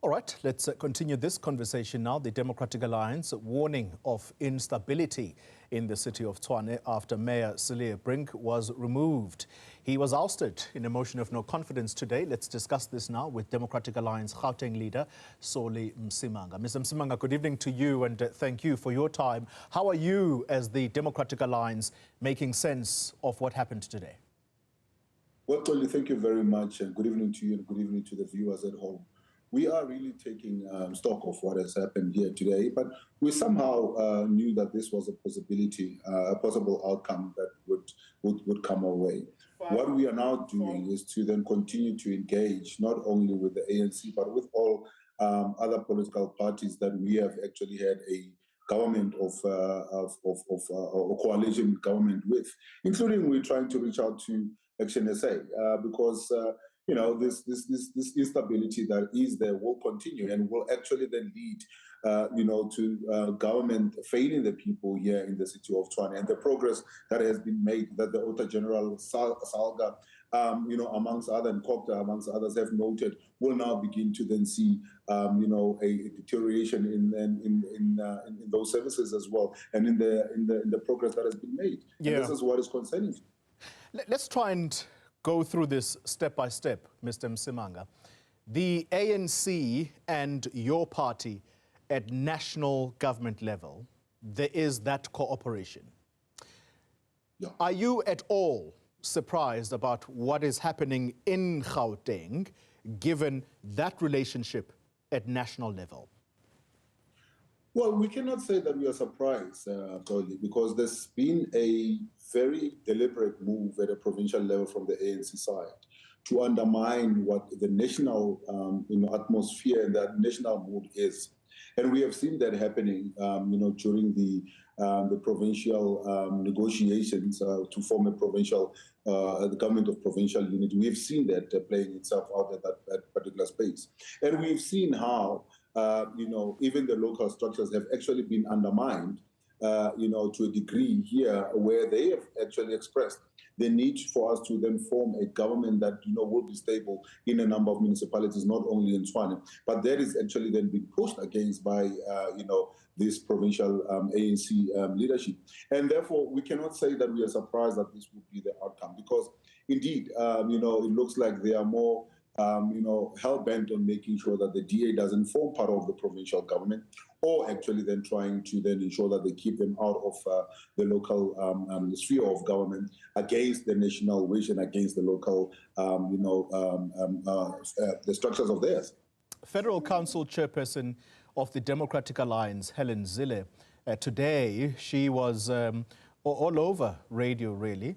All right, let's continue this conversation now. The Democratic Alliance warning of instability in the city of Tshwane after Mayor Cilliers Brink was removed. He was ousted in a motion of no confidence today. Let's discuss this now with Democratic Alliance Gauteng leader Solly Msimanga. Mr. Msimanga, good evening to you and thank you for your time. How are you as the Democratic Alliance making sense of what happened today? Well, Tolly, thank you very much and good evening to you and good evening to the viewers at home. We are really taking stock of what has happened here today, but we somehow knew that this was a possibility, a possible outcome that would come our way. What we are now doing is to then continue to engage not only with the ANC, but with all other political parties that we have actually had a government of a coalition government with, including we're trying to reach out to ActionSA because you know, this instability that is there will continue and will actually then lead, you know, to government failing the people here in the city of Tshwane. And the progress that has been made, that the Auditor General Salga, you know, amongst other and Kopta, amongst others, have noted, will now begin to then see, you know, a deterioration in those services as well, and in the progress that has been made. Yeah. And this is what is concerning. Let's try and go through this step by step, Mr. Msimanga. The ANC and your party at national government level, there is that cooperation. Yeah. Are you at all surprised about what is happening in Gauteng, given that relationship at national level? Well, we cannot say that we are surprised, Tolly, because there's been a very deliberate move at a provincial level from the ANC side to undermine what the national you know, atmosphere and that national mood is. And we have seen that happening you know, during the provincial negotiations to form a provincial, the government of provincial unity. We've seen that playing itself out at that particular space. And we've seen how you know, even the local structures have actually been undermined, you know, to a degree here, where they have actually expressed the need for us to then form a government that, you know, will be stable in a number of municipalities, not only in Tshwane, but that is actually then being pushed against by, you know, this provincial ANC leadership. And therefore, we cannot say that we are surprised that this would be the outcome, because indeed, you know, it looks like they are more you know, hell-bent on making sure that the DA doesn't form part of the provincial government, or actually then trying to then ensure that they keep them out of the local sphere of government against the national wish and against the local, you know, the structures of theirs. Federal Council Chairperson of the Democratic Alliance, Helen Zille, today she was all over radio, really,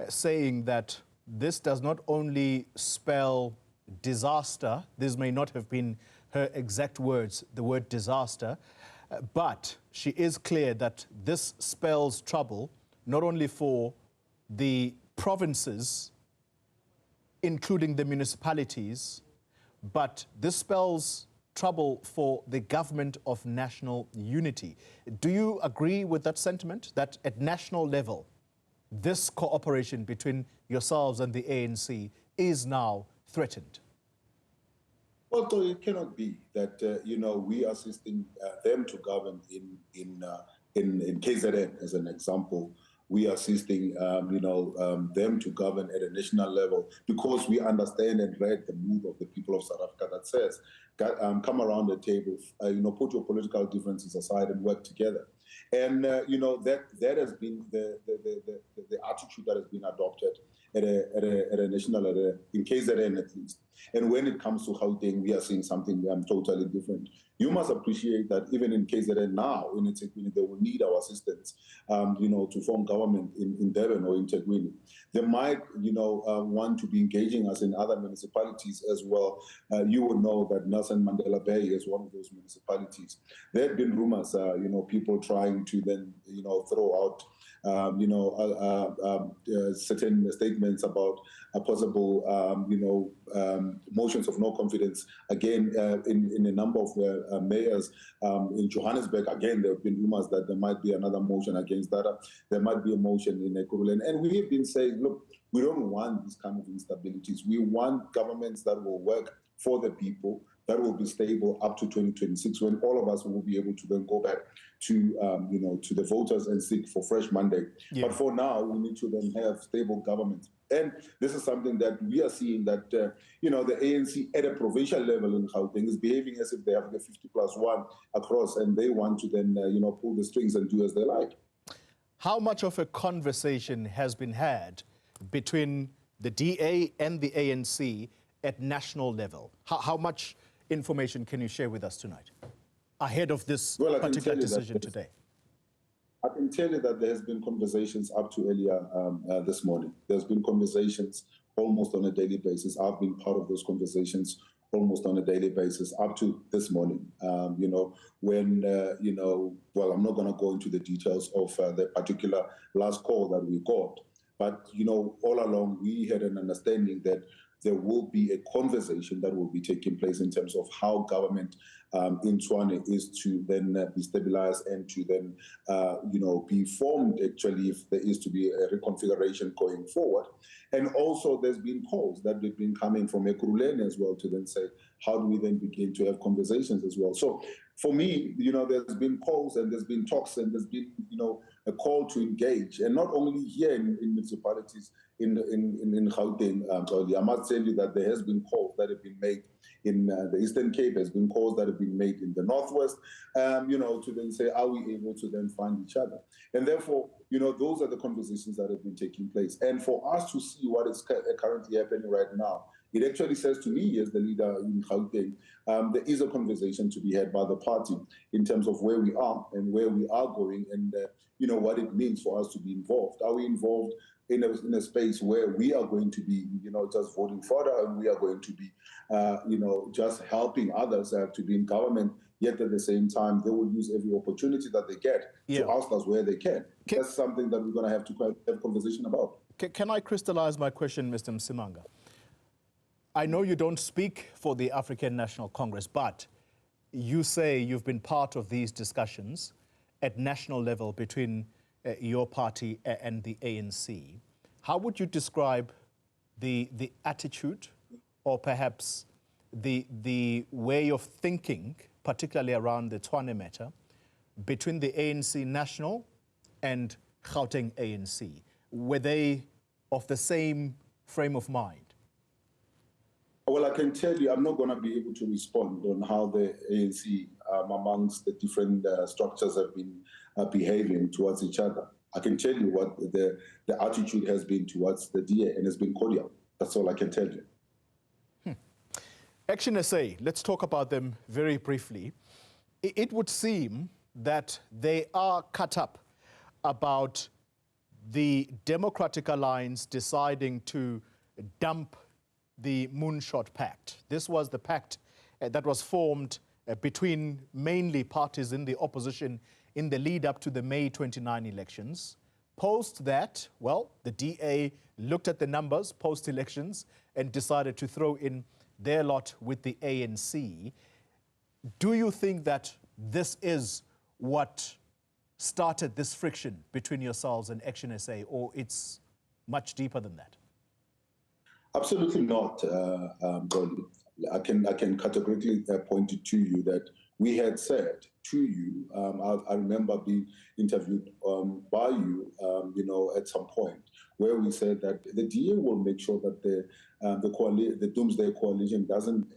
saying that this does not only spell disaster, this may not have been her exact words, the word disaster, but she is clear that this spells trouble not only for the provinces, including the municipalities, but this spells trouble for the government of national unity. Do you agree with that sentiment, that at national level, this cooperation between yourselves and the ANC is now threatened? Well, so it cannot be that you know, we are assisting them to govern in KZN as an example. We are assisting you know, them to govern at a national level because we understand and read the mood of the people of South Africa that says, come around the table, you know, put your political differences aside and work together. And you know, that has been the attitude that has been adopted at a national, in KZN at least. And when it comes to Gauteng, we are seeing something totally different. You must appreciate that even in KZN now, in eThekwini, they will need our assistance, you know, to form government in Durban or in eThekwini. They might, you know, want to be engaging us in other municipalities as well. You would know that Nelson Mandela Bay is one of those municipalities. There have been rumors, you know, people trying to then, you know, throw out you know, certain statements about a possible, you know, motions of no confidence, again, in a number of mayors in Johannesburg. Again, there have been rumors that there might be another motion against that. There might be a motion in Ekurhuleni. And we have been saying, look, we don't want these kind of instabilities. We want governments that will work for the people that will be stable up to 2026, when all of us will be able to then go back to, to the voters and seek for fresh mandate. Yeah. But for now, we need to then have stable government. And this is something that we are seeing that, the ANC at a provincial level in Gauteng is behaving as if they have the 50+1 across, and they want to then, pull the strings and do as they like. How much of a conversation has been had between the DA and the ANC at national level? How much information can you share with us tonight ahead of this particular decision today? I can tell you that there has been conversations up to earlier this morning. There's been conversations almost on a daily basis. I've been part of those conversations almost on a daily basis up to this morning. When, well, I'm not going to go into the details of the particular last call that we got, but, all along we had an understanding that there will be a conversation that will be taking place in terms of how government in Tshwane is to then be stabilized and to then, be formed actually if there is to be a reconfiguration going forward. And also there's been calls that have been coming from Ekurhuleni as well to then say, how do we then begin to have conversations as well? So for me, there's been calls and there's been talks and there's been, a call to engage, and not only here in municipalities in Gauteng. I must tell you that there has been calls that have been made in the Eastern Cape, has been calls that have been made in the Northwest, to then say, are we able to then find each other? And therefore, those are the conversations that have been taking place. And for us to see what is currently happening right now, it actually says to me as the leader in Gauteng, there is a conversation to be had by the party in terms of where we are and where we are going and, what it means for us to be involved. Are we involved in a space where we are going to be, just voting further, and we are going to be, just helping others to be in government, yet at the same time, they will use every opportunity that they get to oust us where they can. That's something that we're going to have to have a conversation about. Can I crystallize my question, Mr. Msimanga? I know you don't speak for the African National Congress, but you say you've been part of these discussions at national level between your party and the ANC. How would you describe the attitude or perhaps the way of thinking, particularly around the Tshwane matter, between the ANC National and Gauteng ANC? Were they of the same frame of mind? Well, I can tell you, I'm not going to be able to respond on how the ANC amongst the different structures have been behaving towards each other. I can tell you what the attitude has been towards the DA, and it's been cordial. That's all I can tell you. ActionSA, let's talk about them very briefly. It would seem that they are cut up about the Democratic Alliance deciding to dump the Moonshot Pact. This was the pact that was formed between mainly parties in the opposition in the lead up to the May 29 elections. Post that, well, the DA looked at the numbers post-elections and decided to throw in their lot with the ANC. Do you think that this is what started this friction between yourselves and ActionSA, or it's much deeper than that? Absolutely not, Dolly. I can categorically point it to you that we had said to you, I remember being interviewed by you, at some point, where we said that the DA will make sure that the Doomsday Coalition doesn't,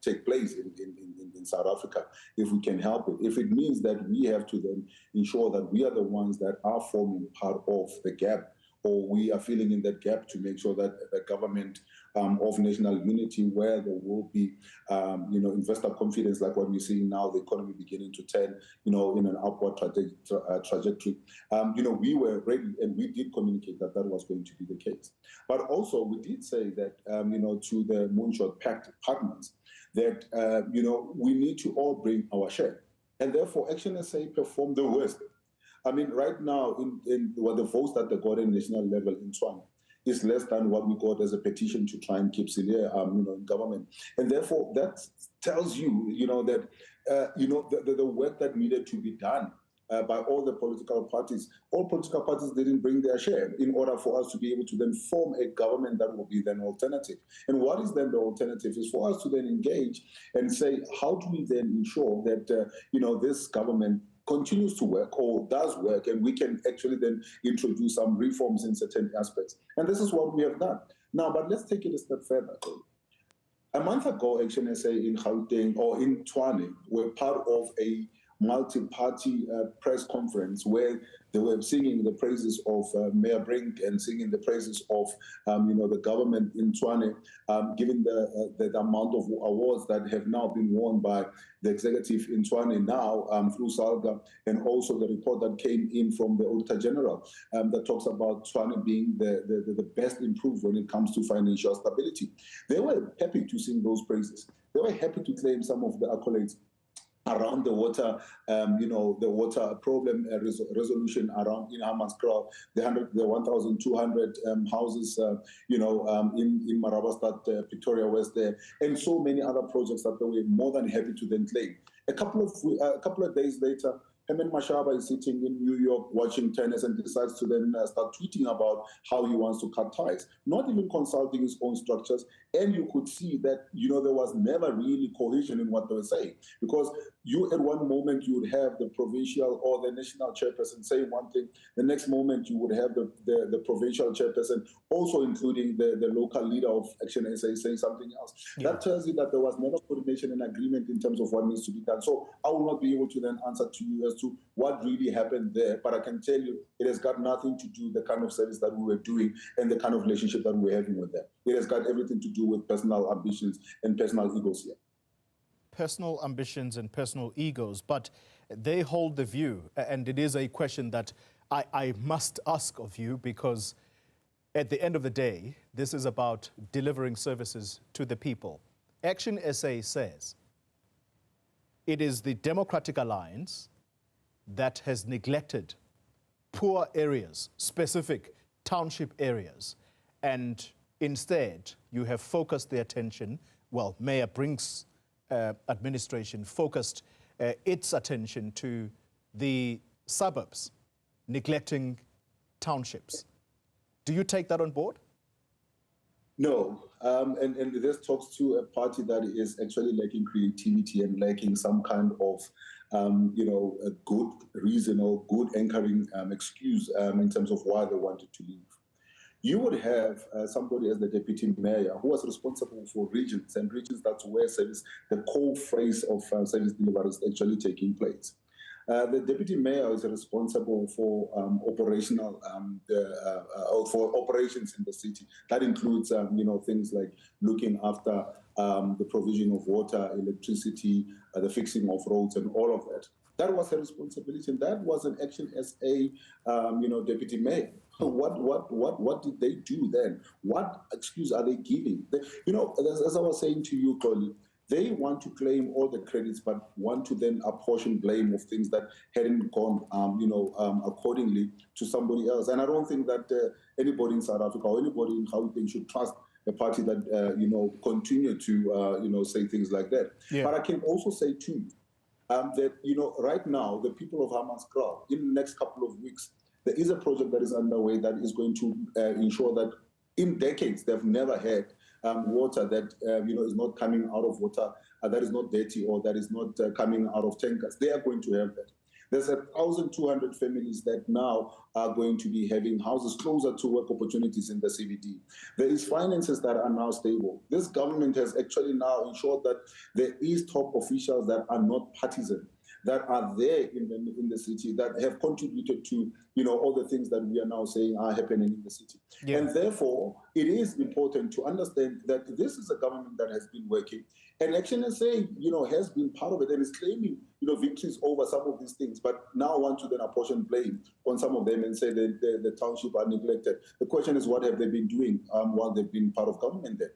take place in South Africa if we can help it. If it means that we have to then ensure that we are the ones that are forming part of the gap, or we are filling in that gap to make sure that the government of national unity, where there will be, investor confidence, like what we're seeing now, the economy beginning to turn, in an upward trajectory. We were ready, and we did communicate that that was going to be the case. But also, we did say that, to the Moonshot Pact partners, that, we need to all bring our share. And therefore, ActionSA performed the worst. I mean, right now, in what the votes that they got at national level in Tshwane is less than what we got as a petition to try and keep Cilliers, in government. And therefore, that tells you, that, the work that needed to be done by all the political parties. All political parties didn't bring their share in order for us to be able to then form a government that will be then alternative. And what is then the alternative is for us to then engage and say, how do we then ensure that, this government continues to work or does work, and we can actually then introduce some reforms in certain aspects. And this is what we have done. Now, but let's take it a step further. A month ago, ActionSA in Gauteng or in Tshwane were part of a multi-party press conference where they were singing the praises of Mayor Brink and singing the praises of, the government in Tshwane, given the amount of awards that have now been won by the executive in Tshwane now through Salga, and also the report that came in from the Auditor General that talks about Tshwane being the best improved when it comes to financial stability. They were happy to sing those praises. They were happy to claim some of the accolades around the water, the water problem resolution around in Hammanskraal, the 1,200 houses, in Marabastad, Pretoria West there, and so many other projects that they were more than happy to then claim. A couple of days later, Herman Mashaba is sitting in New York watching tennis and decides to then start tweeting about how he wants to cut ties, not even consulting his own structures. And you could see that, there was never really cohesion in what they were saying, because at one moment you would have the provincial or the national chairperson saying one thing, the next moment you would have the provincial chairperson also including the local leader of ActionSA saying something else. Yeah. That tells you that there was never coordination and agreement in terms of what needs to be done. So I will not be able to then answer to you as to what really happened there, but I can tell you it has got nothing to do with the kind of service that we were doing and the kind of relationship that we're having with them. It has got everything to do with personal ambitions and personal egos here. Personal ambitions and personal egos, but they hold the view, and it is a question that I must ask of you, because at the end of the day, this is about delivering services to the people. ActionSA says it is the Democratic Alliance that has neglected poor areas, specific township areas, and instead you have focused the attention, well, Mayor Brink's administration focused its attention to the suburbs, neglecting townships. Do you take that on board? No, and this talks to a party that is actually lacking creativity and lacking some kind of, a good reason or good anchoring excuse in terms of why they wanted to leave. You would have somebody as the deputy mayor who was responsible for regions, and regions that's where the core phrase of service delivery is actually taking place. The deputy mayor is responsible for for operations in the city. That includes, things like looking after the provision of water, electricity, the fixing of roads, and all of that. That was her responsibility, and that was an ActionSA, deputy mayor. What did they do then? What excuse are they giving? As I was saying to you, Colin, they want to claim all the credits, but want to then apportion blame of things that hadn't gone, accordingly to somebody else. And I don't think that anybody in South Africa or anybody in Gauteng should trust a party that, continue to, say things like that. Yeah. But I can also say too, that, right now, the people of Hammanskraal, in the next couple of weeks, there is a project that is underway that is going to ensure that in decades they've never had water that is not coming out of water that is not dirty or that is not coming out of tankers. They are going to have that. There's 1,200 families that now are going to be having houses closer to work opportunities in the CBD. There is finances that are now stable. This government has actually now ensured that there is top officials that are not partisan, that are there in the city, that have contributed to all the things that we are now saying are happening in the city. Yeah. And therefore, it is important to understand that this is a government that has been working, and ActionSA, has been part of it and is claiming, victories over some of these things, but now want to then apportion blame on some of them and say that the township are neglected. The question is, what have they been doing while they've been part of government there?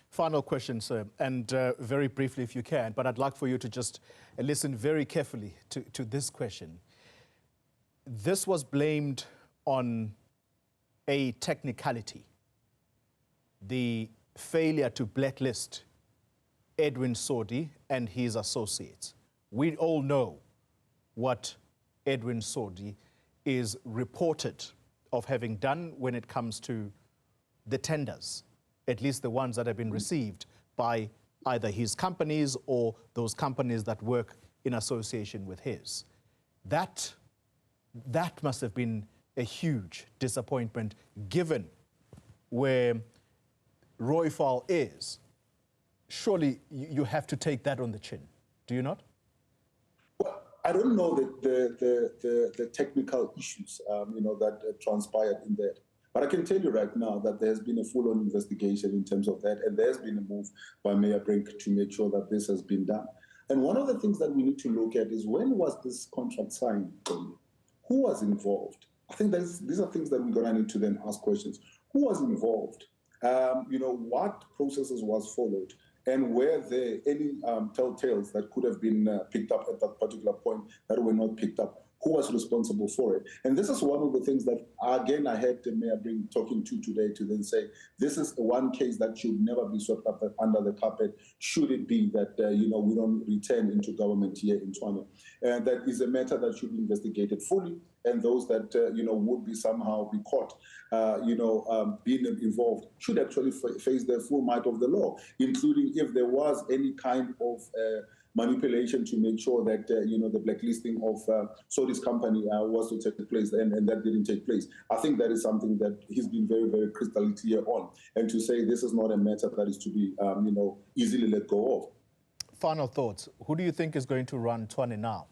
Final question, sir, and very briefly if you can, but I'd like for you to just listen very carefully to this question. This was blamed on a technicality, the failure to blacklist Edwin Sodi and his associates. We all know what Edwin Sodi is reported of having done when it comes to the tenders, at least the ones that have been received by either his companies or those companies that work in association with his. That must have been a huge disappointment given where Rooival is. Surely you have to take that on the chin, do you not? Well, I don't know the technical issues, that transpired in that. But I can tell you right now that there's been a full-on investigation in terms of that, and there's been a move by Mayor Brink to make sure that this has been done. And one of the things that we need to look at is, when was this contract signed? Who was involved? I think these are things that we're going to need to then ask questions. Who was involved? What processes was followed? And were there any telltales that could have been picked up at that particular point that were not picked up? Who was responsible for it? And this is one of the things that, again, I had the Mayor Brink talking to today, to then say, this is one case that should never be swept up under the carpet, should it be that, we don't return into government here in Tshwane. And that is a matter that should be investigated fully, and those that, would be somehow be caught, being involved should actually face the full might of the law, including if there was any kind of manipulation to make sure that, the blacklisting of Sodi's company was to take place, and that didn't take place. I think that is something that he's been very, very crystal clear on. And to say this is not a matter that is to be, easily let go of. Final thoughts. Who do you think is going to run Tshwane now?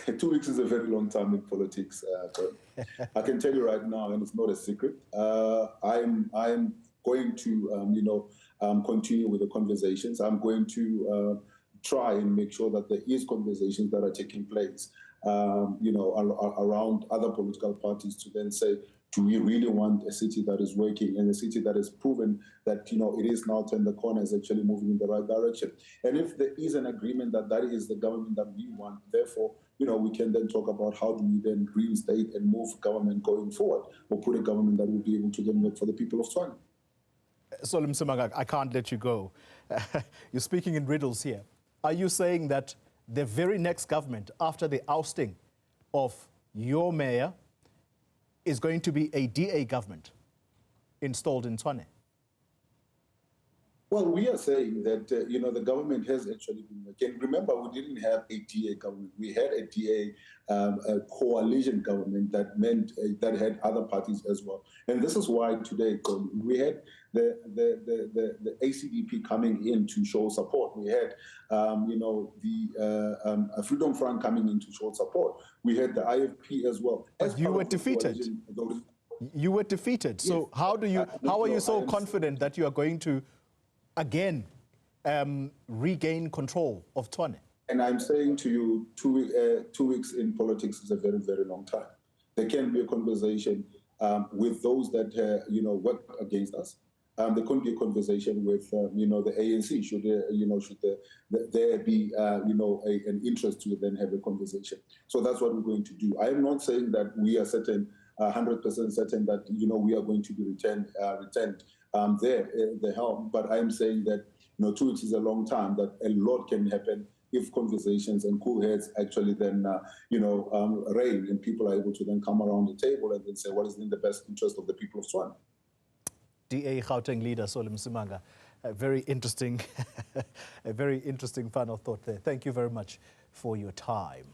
2 weeks is a very long time in politics. I can tell you right now, and it's not a secret, I'm going to, continue with the conversations. I'm going to try and make sure that there is conversations that are taking place, around other political parties, to then say, do we really want a city that is working, and a city that has proven that, it is now turned the corner, is actually moving in the right direction? And if there is an agreement that that is the government that we want, therefore, we can then talk about how do we then reinstate and move government going forward, or put a government that will be able to then work for the people of Tshwane. Solly Msimanga, I can't let you go. You're speaking in riddles here. Are you saying that the very next government, after the ousting of your mayor, is going to be a DA government installed in Tshwane? Well, we are saying that, the government has actually been working. Remember, we didn't have a DA government. We had a DA a coalition government that meant that had other parties as well. And this is why today we had the ACDP coming in to show support. We had, the Freedom Front coming in to show support. We had the IFP as well. But you were defeated. You were defeated. So yes. How are you so confident that you are going to again regain control of Tshwane? And I'm saying to you, 2 weeks in politics is a very, very long time. There can be a conversation with those that, work against us. There could be a conversation with, the ANC. Should there be, an interest to then have a conversation? So that's what we're going to do. I am not saying that we are certain, 100% certain that, we are going to be returned there, the helm. But I'm saying that, 2 weeks is a long time, that a lot can happen if conversations and cool heads actually then, reign, and people are able to then come around the table and then say what is in the best interest of the people of Tshwane. DA Gauteng leader Solly Msimanga, a very interesting final thought there. Thank you very much for your time.